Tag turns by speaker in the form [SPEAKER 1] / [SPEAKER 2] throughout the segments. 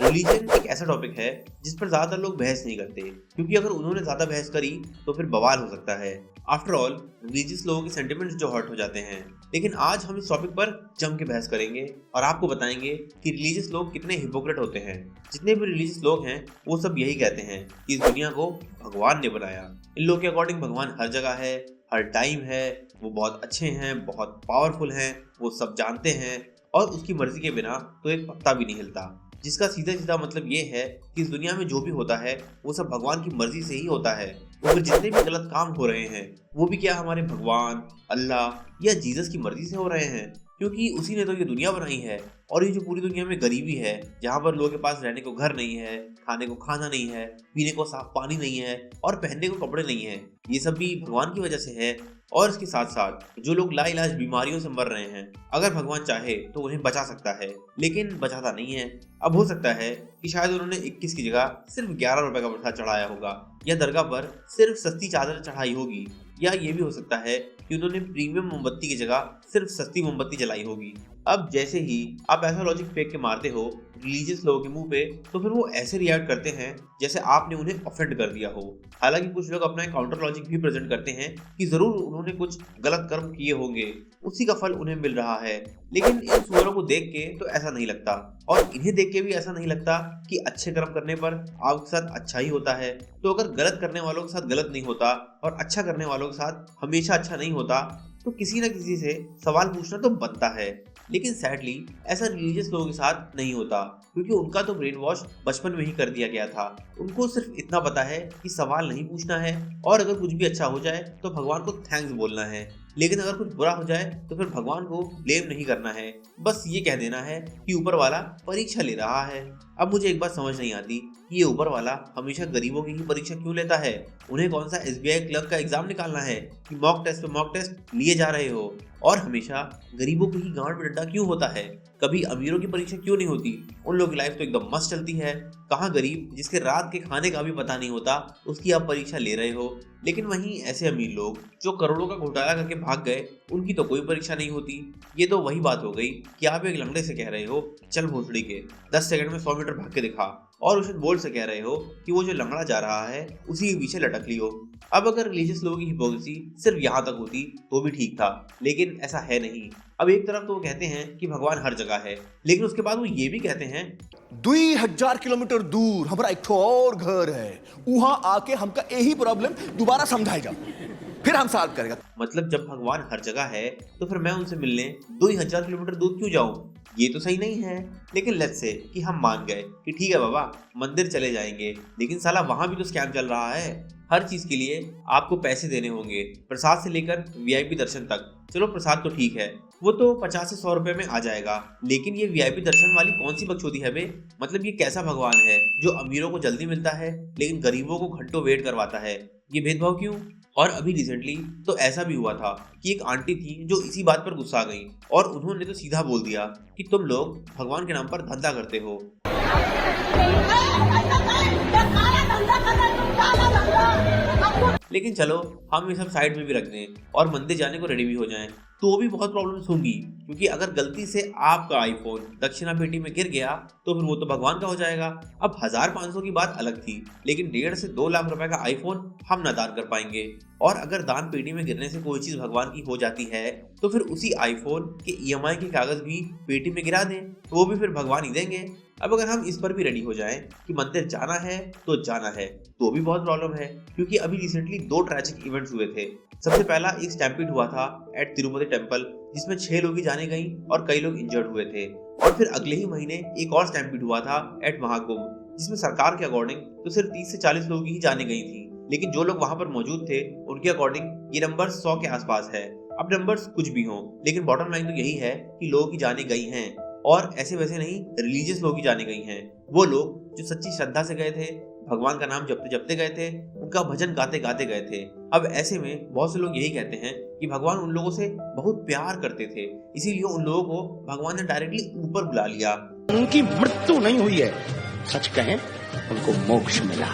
[SPEAKER 1] Religion एक ऐसा topic है जिस पर ज्यादातर लोग बहस नहीं करते, क्योंकि अगर उन्होंने ज्यादा बहस करी तो फिर बवाल हो सकता है। आफ्टर ऑल रिलीजियस लोगों के सेंटिमेंट्स जो हर्ट हो जाते हैं। लेकिन आज हम इस टॉपिक पर जम के बहस करेंगे और आपको बताएंगे कि रिलीजियस लोग कितने हिपोक्रेट होते हैं। जितने भी रिलीजियस लोग हैं वो सब यही कहते हैं कि इस दुनिया को भगवान ने बनाया। इन लोगों के अकॉर्डिंग भगवान हर जगह है, हर टाइम है, वो बहुत अच्छे हैं, बहुत पावरफुल हैं, वो सब जानते हैं और उसकी मर्जी के बिना तो एक पत्ता भी नहीं हिलता। जिसका सीधा सीधा मतलब ये है कि इस दुनिया में जो भी होता है वो सब भगवान की मर्जी से ही होता है। तो फिर जितने भी गलत काम हो रहे हैं वो भी क्या हमारे भगवान, अल्लाह या जीसस की मर्जी से हो रहे हैं, क्योंकि उसी ने तो ये दुनिया बनाई है। और ये जो पूरी दुनिया में गरीबी है, जहाँ पर लोगों के पास रहने को घर नहीं है, खाने को खाना नहीं है, पीने को साफ पानी नहीं है और पहनने को कपड़े नहीं है, ये सब भी भगवान की वजह से है। और इसके साथ साथ जो लोग लाइलाज बीमारियों से मर रहे हैं, अगर भगवान चाहे तो उन्हें बचा सकता है, लेकिन बचाता नहीं है। अब हो सकता है कि शायद उन्होंने 21 की जगह सिर्फ 11 रुपए का प्रसाद चढ़ाया होगा, या दरगाह पर सिर्फ सस्ती चादर चढ़ाई होगी, या ये भी हो सकता है कि उन्होंने प्रीमियम मोमबत्ती की जगह सिर्फ सस्ती मोमबत्ती जलाई होगी। अब जैसे ही आप ऐसा लॉजिक फेंक के मारते हो रिलीजियस लोगों के मुंह पे, तो फिर वो ऐसे रिएक्ट करते हैं जैसे आपने उन्हें ऑफेंड कर दिया हो। हालांकि कुछ लोग अपना एक काउंटर लॉजिक भी प्रेजेंट करते हैं कि जरूर उन्होंने कुछ गलत कर्म किए होंगे, उसी का फल उन्हें मिल रहा है। लेकिन इन सुअरों को देख के तो ऐसा नहीं लगता, और इन्हें देख के भी ऐसा नहीं लगता कि अच्छे कर्म करने पर आपके साथ अच्छा ही होता है। तो अगर गलत करने वालों के साथ गलत नहीं होता और अच्छा करने वालों के साथ हमेशा अच्छा नहीं होता, तो किसी न किसी से सवाल पूछना तो बनता है। लेकिन सैडली ऐसा रिलीजियस लोगों के साथ नहीं होता, क्योंकि उनका तो ब्रेन वॉश बचपन में ही कर दिया गया था। उनको सिर्फ इतना पता है कि सवाल नहीं पूछना है, और अगर कुछ भी अच्छा हो जाए तो भगवान को थैंक्स बोलना है, लेकिन अगर कुछ बुरा हो जाए तो फिर भगवान को ब्लेम नहीं करना है। बस ये कह देना है कि ऊपर वाला परीक्षा ले रहा है। अब मुझे एक बात समझ नहीं आती कि ये ऊपर वाला हमेशा गरीबों की ही परीक्षा क्यों लेता है। उन्हें कौन सा एसबीआई क्लर्क का एग्जाम निकालना है कि मॉक टेस्ट पे मॉक टेस्ट लिए जा रहे हो, और हमेशा गरीबों की ही गांड में डंडा क्यों होता है। कभी अमीरों की परीक्षा क्यों नहीं होती? उन लोगों की लाइफ तो एकदम मस्त चलती है। कहाँ गरीब जिसके रात के खाने का भी पता नहीं होता, उसकी आप परीक्षा ले रहे हो। लेकिन वहीं ऐसे अमीर लोग जो करोड़ों का घोटाला करके भाग गए, उनकी तो कोई परीक्षा नहीं होती। ये तो वही बात हो गई कि आप एक लंगड़े से कह रहे हो चल भोसड़ी के 10 सेकंड में 100 मीटर भाग के दिखा, और उसे बोल्ट से कह रहे हो कि वो जो लंगड़ा जा रहा है उसी के पीछे लटक लियो। अब अगर रिलीजियस लोगों की हिपोक्रेसी सिर्फ यहाँ तक होती तो भी ठीक था, लेकिन ऐसा है नहीं। अब एक तरफ तो वो कहते हैं कि भगवान हर जगह है, लेकिन उसके बाद वो ये भी कहते हैं
[SPEAKER 2] 2000 किलोमीटर दूर हमारा एक और घर है, वहां आके हमका यही प्रॉब्लम दोबारा समझाएगा, फिर हम सॉल्व करेगा।
[SPEAKER 1] मतलब जब भगवान हर जगह है तो फिर मैं उनसे मिलने 2000 किलोमीटर दूर क्यों जाऊं? ये तो सही नहीं है। लेकिन लेट्स से कि हम मान गए कि ठीक है बाबा, मंदिर चले जाएंगे, लेकिन साला वहां भी तो स्कैम चल रहा है। हर चीज के लिए आपको पैसे देने होंगे, प्रसाद से लेकर वीआईपी दर्शन तक। चलो प्रसाद तो ठीक है, वो तो 50 से 100 रुपए में आ जाएगा, लेकिन ये वीआईपी दर्शन वाली कौन सी बकचोदी है बे? मतलब ये कैसा भगवान है जो अमीरों को जल्दी मिलता है लेकिन गरीबों को घंटों वेट करवाता है? ये भेदभाव क्यों? और अभी रिसेंटली तो ऐसा भी हुआ था कि एक आंटी थी जो इसी बात पर गुस्सा गई, और उन्होंने तो सीधा बोल दिया कि तुम लोग भगवान के नाम पर धंधा करते हो। लेकिन चलो हम ये सब साइड में भी रख दें और मंदिर जाने को रेडी भी हो जाएं, तो भी बहुत प्रॉब्लम्स होंगी, क्योंकि अगर गलती से आपका आईफोन दक्षिणा पेटी में गिर गया तो फिर वो तो भगवान का हो जाएगा। अब 1500 की बात अलग थी, लेकिन 1.5 से 2 लाख रुपए का आईफोन हम ना दान कर पाएंगे। और अगर दान पेटी में गिरने से कोई चीज भगवान की हो जाती है तो फिर उसी आईफोन के ईएमआई के कागज भी पेटी में गिरा दें तो वो भी फिर भगवान ही देंगे। अब अगर हम इस पर भी रेडी हो जाएं कि मंदिर जाना है तो जाना है, तो भी बहुत प्रॉब्लम है, क्योंकि अभी रिसेंटली 2 ट्रैजिक इवेंट्स हुए थे। सबसे पहला एक स्टैम्पीड हुआ था एट तिरुपति टेम्पल, जिसमें 6 लोग ही जाने गई और कई लोग इंजर्ड हुए थे। और फिर अगले ही महीने एक और स्टैम्पीड हुआ था एट महाकुंभ, जिसमें सरकार के अकॉर्डिंग तो सिर्फ 30 से 40 लोग ही जाने गई थी, लेकिन जो लोग वहां पर मौजूद थे उनके अकॉर्डिंग ये नंबर 100 के आसपास है। अब नंबर्स कुछ भी हों, लेकिन बॉटम लाइन तो यही है कि लोग ही जाने गई हैं, और ऐसे वैसे नहीं, रिलीजियस लोग ही जाने गई हैं। वो लोग जो सच्ची श्रद्धा से गए थे, भगवान का नाम जपते जपते गए थे, उनका भजन गाते गाते गए थे। अब ऐसे में बहुत से लोग यही कहते हैं कि भगवान उन लोगों से बहुत प्यार करते थे, इसीलिए उन लोगों को भगवान ने डायरेक्टली ऊपर बुला लिया।
[SPEAKER 3] उनकी मृत्यु नहीं हुई है, सच कहें
[SPEAKER 2] उनको मोक्ष मिला।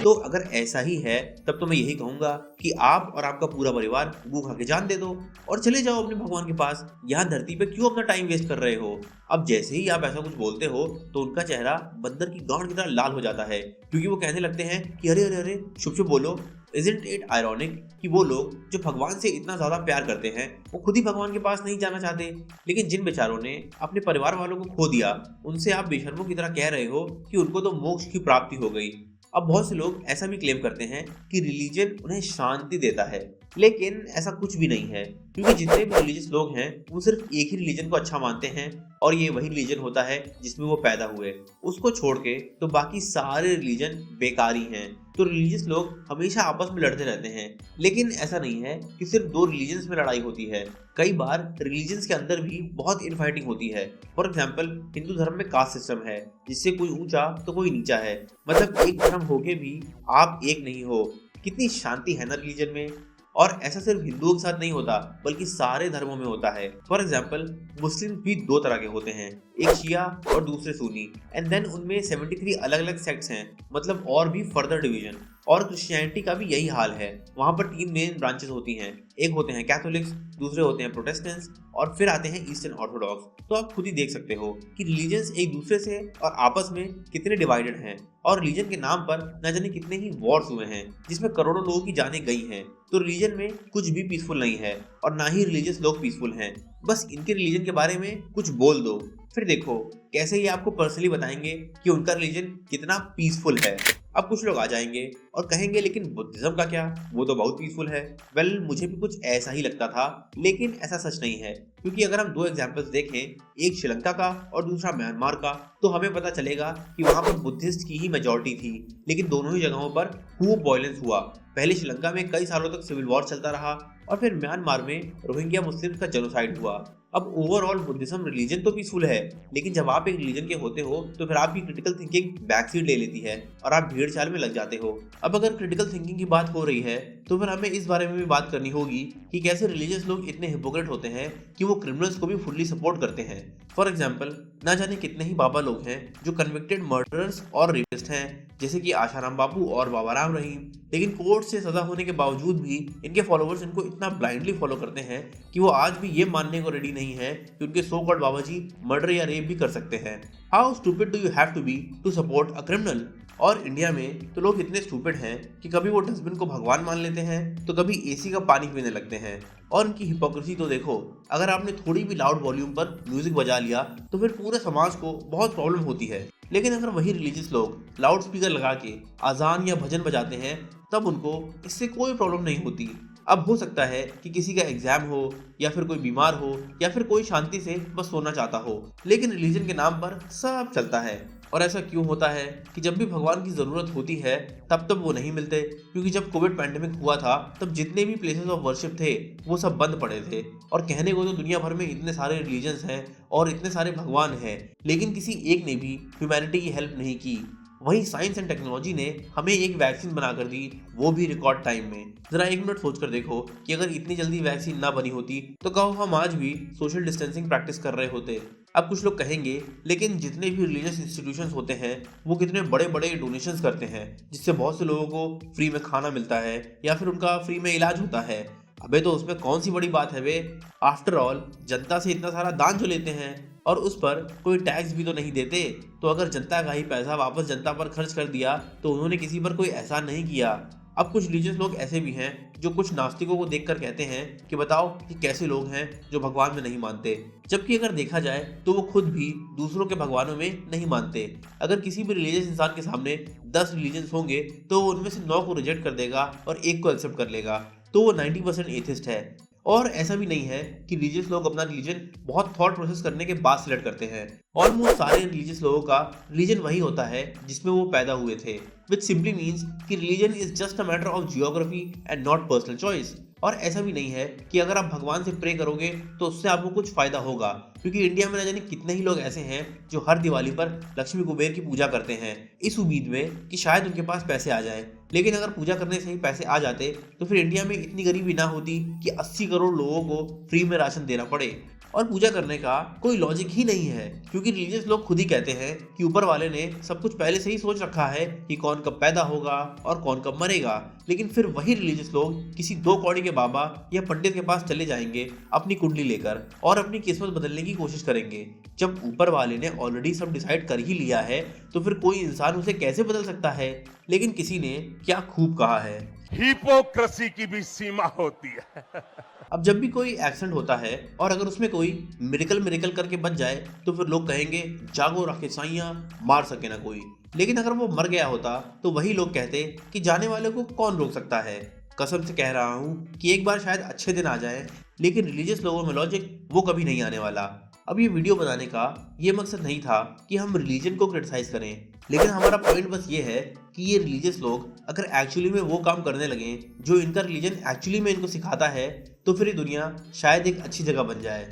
[SPEAKER 1] तो अगर ऐसा ही है तब तो मैं यही कहूंगा कि आप और आपका पूरा परिवार मुंह खा के जान दे दो और चले जाओ अपने भगवान के पास। यहाँ धरती पे क्यों अपना टाइम वेस्ट कर रहे हो? अब जैसे ही आप ऐसा कुछ बोलते हो तो उनका चेहरा बंदर की गांड की तरह लाल हो जाता है, क्योंकि वो कहने लगते हैं कि अरे अरे अरे चुप चुप बोलो। Isn't it ironic कि वो लोग जो भगवान से इतना ज्यादा प्यार करते हैं वो खुद ही भगवान के पास नहीं जाना चाहते, लेकिन जिन बेचारों ने अपने परिवार वालों को खो दिया उनसे आप बेशर्मों की तरह कह रहे हो कि उनको तो मोक्ष की प्राप्ति हो गई। अब बहुत से लोग ऐसा भी क्लेम करते हैं कि रिलीजन उन्हें शांति देता है, लेकिन ऐसा कुछ भी नहीं है, क्योंकि जितने भी रिलीजियस लोग हैं वो सिर्फ एक ही रिलीजन को अच्छा मानते हैं और ये वही रिलीजन होता है जिसमें वो पैदा हुए। उसको छोड़ के तो बाकी सारे रिलीजन बेकारी हैं। तो रिलीजियस लोग हमेशा आपस में लड़ते रहते हैं, लेकिन ऐसा नहीं है कि सिर्फ दो रिलीजन्स में लड़ाई होती है। कई बार रिलीजन्स के अंदर भी बहुत इनफाइटिंग होती है। फॉर एग्जाम्पल हिंदू धर्म में कास्ट सिस्टम है, जिससे कोई ऊंचा तो कोई नीचा है, मतलब एक धर्म होके भी आप एक नहीं हो। कितनी शांति है ना रिलीजन में। और ऐसा सिर्फ हिंदुओं के साथ नहीं होता बल्कि सारे धर्मों में होता है। फॉर एग्जाम्पल मुस्लिम भी दो तरह के होते हैं, एक शिया और दूसरे सुन्नी, एंड देन उनमें 73 अलग अलग सेक्ट्स हैं, मतलब और भी फर्दर डिवीजन। और क्रिश्चियनिटी का भी यही हाल है। वहाँ पर 3 मेन ब्रांचेस होती हैं, एक होते हैं कैथोलिक्स, दूसरे होते हैं प्रोटेस्टेंट्स और फिर आते हैं ईस्टर्न ऑर्थोडॉक्स। तो आप खुद ही देख सकते हो कि रिलीजन्स एक दूसरे से और आपस में कितने डिवाइडेड हैं, और रिलीजन के नाम पर न जाने कितने ही वॉर्स हुए हैं जिसमें करोड़ों लोगों की जानें गई हैं। तो रिलीजन में कुछ भी पीसफुल नहीं है और ना ही रिलीजियस लोग पीसफुल हैं। बस इनके रिलीजन के बारे में कुछ बोल दो, फिर देखो कैसे ये आपको पर्सनली बताएंगे कि उनका रिलीजन कितना पीसफुल है। अब कुछ लोग आ जाएंगे और कहेंगे लेकिन बुद्धिज्म का क्या, वो तो बहुत पीसफुल है। वेल मुझे भी कुछ ऐसा ही लगता था, लेकिन ऐसा सच नहीं है, क्योंकि अगर हम 2 एग्जाम्पल्स देखें, एक श्रीलंका का और दूसरा म्यांमार का, तो हमें पता चलेगा कि वहां पर बुद्धिस्ट की ही मेजॉरिटी थी, लेकिन दोनों ही जगहों पर खूब वायलेंस हुआ। पहले श्रीलंका में कई सालों तक सिविल वॉर चलता रहा और फिर म्यांमार में रोहिंग्या मुस्लिम्स का जेनोसाइड हुआ। अब ओवरऑल बुद्धिज्म रिलीजन तो पीसफुल है, लेकिन जब आप एक रिलीजन के होते हो तो फिर आपकी क्रिटिकल थिंकिंग बैकसीट ले लेती है और आप भीड़ चाल में लग जाते हो। अब अगर क्रिटिकल थिंकिंग की बात हो रही है तो फिर हमें इस बारे में भी बात करनी होगी कि कैसे रिलीजियस लोग इतने हिपोक्रेट होते हैं कि वो क्रिमिनल्स को भी फुल्ली सपोर्ट करते हैं। फॉर एग्जाम्पल ना जाने कितने ही बाबा लोग हैं जो कन्विक्टेड मर्डरर्स और रेपिस्ट हैं, जैसे कि आशाराम बापू और बाबा राम रहीम, लेकिन कोर्ट से सजा होने के बावजूद भी इनके फॉलोअर्स इनको इतना ब्लाइंडली फॉलो करते हैं कि वो आज भी ये मानने को रेडी नहीं है कि उनके so called baba ji murder या रेप भी कर सकते हैं। How stupid do you have to be to support a criminal? और इंडिया में तो लोग इतने स्टूपिड हैं कि कभी वो डस्टबिन को भगवान मान लेते हैं तो कभी एसी का पानी पीने लगते हैं। और इनकी हिपोक्रेसी तो देखो, अगर आपने थोड़ी भी लाउड वॉल्यूम पर म्यूजिक बजा लिया तो फिर पूरे समाज को बहुत प्रॉब्लम होती है, लेकिन अगर वही रिलीजियस लोग लाउड स्पीकर लगा के अजान या भजन बजाते हैं तब उनको इससे कोई प्रॉब्लम नहीं होती। अब हो सकता है कि किसी का एग्जाम हो या फिर कोई बीमार हो या फिर कोई शांति से बस सोना चाहता हो, लेकिन रिलीजन के नाम पर सब चलता है। और ऐसा क्यों होता है कि जब भी भगवान की ज़रूरत होती है तब वो नहीं मिलते? क्योंकि जब कोविड पैंडेमिक हुआ था तब जितने भी प्लेसेस ऑफ वर्शिप थे वो सब बंद पड़े थे। और कहने को तो दुनिया भर में इतने सारे रिलीजन्स हैं और इतने सारे भगवान हैं, लेकिन किसी एक ने भी ह्यूमैनिटी की हेल्प नहीं की। वहीं साइंस एंड टेक्नोलॉजी ने हमें एक वैक्सीन बनाकर दी, वो भी रिकॉर्ड टाइम में। जरा 1 मिनट सोच कर देखो कि अगर इतनी जल्दी वैक्सीन ना बनी होती तो कहो हम आज भी सोशल डिस्टेंसिंग प्रैक्टिस कर रहे होते। अब कुछ लोग कहेंगे लेकिन जितने भी रिलीजियस इंस्टीट्यूशंस होते हैं वो कितने बड़े बड़े डोनेशंस करते हैं, जिससे बहुत से लोगों को फ्री में खाना मिलता है या फिर उनका फ्री में इलाज होता है। अबे तो उसमें कौन सी बड़ी बात है बे? आफ्टर ऑल जनता से इतना सारा दान जो लेते हैं और उस पर कोई टैक्स भी तो नहीं देते, तो अगर जनता का ही पैसा वापस जनता पर खर्च कर दिया तो उन्होंने किसी पर कोई एहसान नहीं किया। अब कुछ रिलीजियस लोग ऐसे भी हैं जो कुछ नास्तिकों को देखकर कहते हैं कि बताओ कि कैसे लोग हैं जो भगवान में नहीं मानते, जबकि अगर देखा जाए तो वो खुद भी दूसरों के भगवानों में नहीं मानते। अगर किसी भी रिलीजियस इंसान के सामने 10 रिलीजन्स होंगे तो वो उनमें से 9 को रिजेक्ट कर देगा और 1 को एक्सेप्ट कर लेगा, तो वो 90% एथिस्ट है। और ऐसा भी नहीं है कि रिलीजियस लोग अपना रिलीजन बहुत थॉट प्रोसेस करने के बाद सिलेक्ट करते हैं। ऑलमोस्ट सारे रिलीजियस लोगों का रिलीजन वही होता है जिसमें वो पैदा हुए थे, विच सिंपली मीन्स कि religion is just a matter of geography and not personal choice. और ऐसा भी नहीं है कि अगर आप भगवान से प्रे करोगे तो उससे आपको कुछ फायदा होगा, क्योंकि इंडिया में न जाने कितने ही लोग ऐसे हैं जो हर दिवाली पर लक्ष्मी कुबेर की पूजा करते हैं इस उम्मीद में कि शायद उनके पास पैसे आ जाए। लेकिन अगर पूजा करने से ही पैसे आ जाते तो फिर इंडिया में इतनी गरीबी ना होती कि 80 करोड़ लोगों को फ्री में राशन देना पड़े। और पूजा करने का कोई लॉजिक ही नहीं है, क्योंकि रिलीजियस लोग खुद ही कहते हैं कि ऊपर वाले ने सब कुछ पहले से ही सोच रखा है कि कौन कब पैदा होगा और कौन कब मरेगा। लेकिन फिर वही रिलीजियस लोग किसी 2 कौड़ी के बाबा या पंडित के पास चले जाएंगे अपनी कुंडली लेकर और अपनी किस्मत बदलने की कोशिश करेंगे। जब ऊपर वाले ने ऑलरेडी सब डिसाइड कर ही लिया है तो फिर कोई इंसान उसे कैसे बदल सकता है। लेकिन किसी ने क्या खूब कहा है,
[SPEAKER 3] हिपोक्रेसी की भी सीमा होती है।
[SPEAKER 1] अब जब भी कोई एक्सीडेंट होता है और अगर उसमें कोई मिरेकल करके बच जाए तो फिर लोग कहेंगे जागो रखे साइयां, मार सके ना कोई। लेकिन अगर वो मर गया होता तो वही लोग कहते कि जाने वाले को कौन रोक सकता है। कसम से कह रहा हूँ कि एक बार शायद अच्छे दिन आ जाए, लेकिन रिलीजियस लोगों में लॉजिक वो कभी नहीं आने वाला। अब ये वीडियो बनाने का ये मकसद नहीं था कि हम रिलीजन को क्रिटिसाइज करें, लेकिन हमारा पॉइंट बस ये है कि ये रिलीजियस लोग अगर एक्चुअली में वो काम करने लगे जो इनका रिलीजन एक्चुअली में इनको सिखाता है तो फिर ये दुनिया शायद एक अच्छी जगह बन जाए।